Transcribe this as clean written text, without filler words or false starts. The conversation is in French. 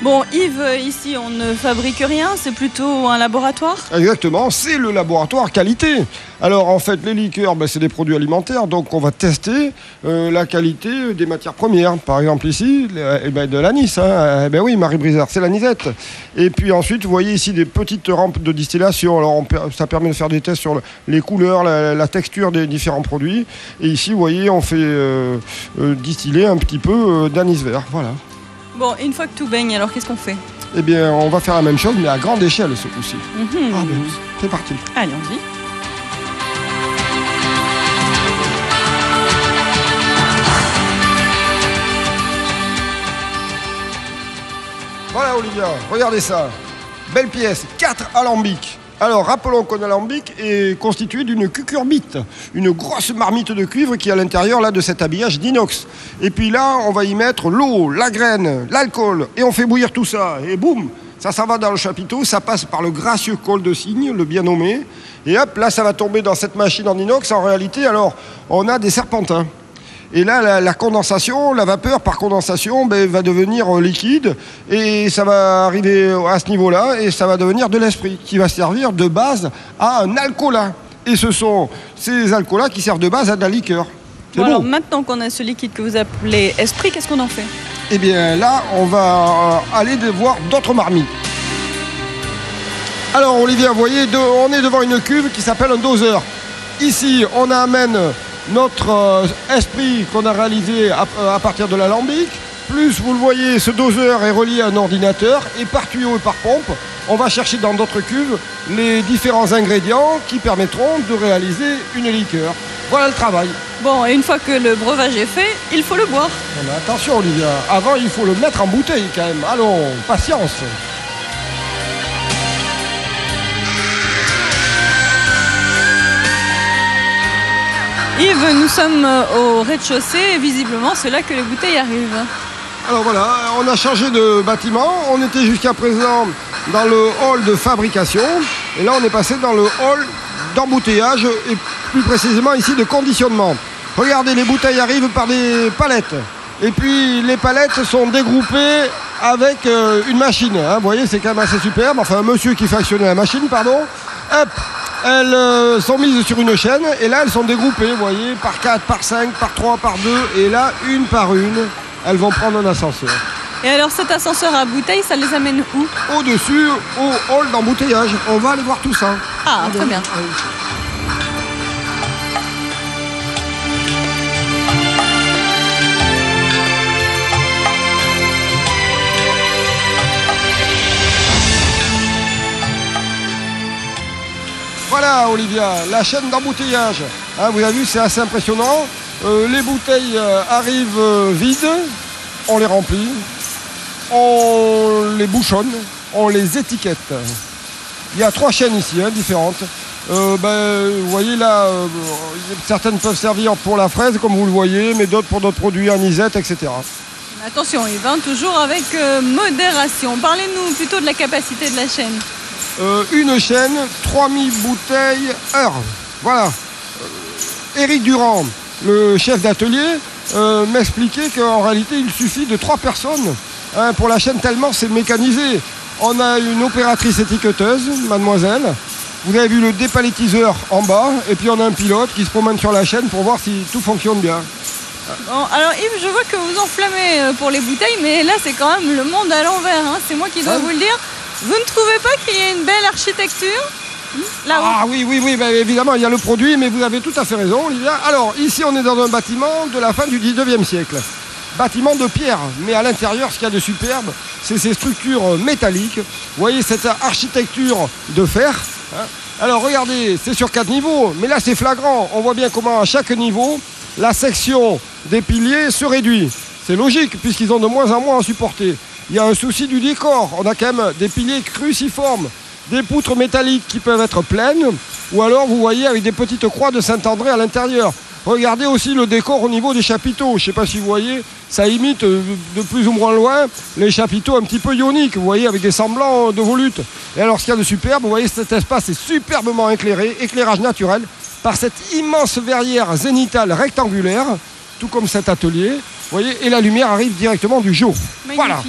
Bon, Yves, ici on ne fabrique rien, c'est plutôt un laboratoire? Exactement, c'est le laboratoire qualité. Alors en fait, les liqueurs, c'est des produits alimentaires, donc on va tester la qualité des matières premières. Par exemple ici, de l'anis. Oui, Marie Brizard, c'est l'anisette. Et puis ensuite, vous voyez ici des petites rampes de distillation. Alors ça permet de faire des tests sur les couleurs, la texture des différents produits. Et ici, vous voyez, on fait distiller un petit peu d'anis vert. Voilà. Bon, une fois que tout baigne, alors qu'est-ce qu'on fait? Eh bien, on va faire la même chose, mais à grande échelle ce coup-ci. C'est parti. Allez, on y va. Voilà Olivia, regardez ça. Belle pièce, 4 alambics. Alors rappelons qu'un alambic est constitué d'une cucurbite, une grosse marmite de cuivre qui est à l'intérieur là, de cet habillage d'inox. Et puis là, on va y mettre l'eau, la graine, l'alcool, et on fait bouillir tout ça. Et boum, ça s'en va dans le chapiteau, ça passe par le gracieux col de cygne, le bien nommé. Et hop, là, ça va tomber dans cette machine en inox. En réalité, alors, on a des serpentins. Et là, la condensation, la vapeur par condensation va devenir liquide et ça va arriver à ce niveau-là et ça va devenir de l'esprit qui va servir de base à un alcoolat. Et ce sont ces alcoolats qui servent de base à de la liqueur. Bon, alors maintenant qu'on a ce liquide que vous appelez esprit, qu'est-ce qu'on en fait? Eh bien là, on va aller voir d'autres marmites. Alors Olivier, vous voyez, on est devant une cuve qui s'appelle un doseur. Ici, on amène notre esprit qu'on a réalisé à partir de l'alambic, plus vous le voyez, ce doseur est relié à un ordinateur et par tuyau et par pompe, on va chercher dans d'autres cuves les différents ingrédients qui permettront de réaliser une liqueur. Voilà le travail. Bon, et une fois que le breuvage est fait, il faut le boire. Mais attention Olivia, avant il faut le mettre en bouteille quand même. Allons, patience. Yves, nous sommes au rez-de-chaussée et visiblement c'est là que les bouteilles arrivent. Alors voilà, on a changé de bâtiment. On était jusqu'à présent dans le hall de fabrication. Et là on est passé dans le hall d'embouteillage et plus précisément ici de conditionnement. Regardez, les bouteilles arrivent par des palettes. Et puis les palettes sont dégroupées avec une machine. Vous voyez, c'est quand même assez superbe. Enfin, un monsieur qui fractionnait la machine, pardon. Hop, elles sont mises sur une chaîne et là elles sont dégroupées, vous voyez, par 4, par 5, par 3, par 2 et là, une par une, elles vont prendre un ascenseur. Et alors cet ascenseur à bouteilles, ça les amène où? Au-dessus, au hall d'embouteillage. On va aller voir tout ça. Ah, très bien. Voilà Olivia, la chaîne d'embouteillage. Vous avez vu, c'est assez impressionnant. Les bouteilles arrivent vides, on les remplit, on les bouchonne, on les étiquette. Il y a 3 chaînes ici, différentes. Vous voyez là, certaines peuvent servir pour la fraise, comme vous le voyez, mais d'autres pour d'autres produits, anisette, etc. Attention Yves, toujours avec modération. Parlez-nous plutôt de la capacité de la chaîne. Une chaîne, 3000 bouteilles heure. Voilà. Éric Durand, le chef d'atelier, m'expliquait qu'en réalité, il suffit de 3 personnes pour la chaîne, tellement c'est mécanisé. On a une opératrice étiqueteuse, mademoiselle. Vous avez vu le dépalettiseur en bas. Et puis on a un pilote qui se promène sur la chaîne pour voir si tout fonctionne bien. Bon, alors Yves, je vois que vous enflammez pour les bouteilles, mais là c'est quand même le monde à l'envers. C'est moi qui dois vous le dire. Vous ne trouvez pas qu'il y ait une belle architecture là-haut? Ah oui, évidemment, il y a le produit, mais vous avez tout à fait raison, Olivia. Alors, ici, on est dans un bâtiment de la fin du 19e siècle. Bâtiment de pierre, mais à l'intérieur, ce qu'il y a de superbe, c'est ces structures métalliques. Vous voyez cette architecture de fer. Alors, regardez, c'est sur 4 niveaux, mais là, c'est flagrant. On voit bien comment, à chaque niveau, la section des piliers se réduit. C'est logique, puisqu'ils ont de moins en moins à supporter. Il y a un souci du décor. On a quand même des piliers cruciformes, des poutres métalliques qui peuvent être pleines, ou alors vous voyez avec des petites croix de Saint-André à l'intérieur. Regardez aussi le décor au niveau des chapiteaux. Je ne sais pas si vous voyez, ça imite de plus ou moins loin les chapiteaux un petit peu ioniques, vous voyez, avec des semblants de volutes. Et alors ce qu'il y a de superbe, vous voyez, cet espace est superbement éclairé, éclairage naturel, par cette immense verrière zénitale rectangulaire, tout comme cet atelier. Vous voyez, et la lumière arrive directement du jour. Magnifique. Voilà.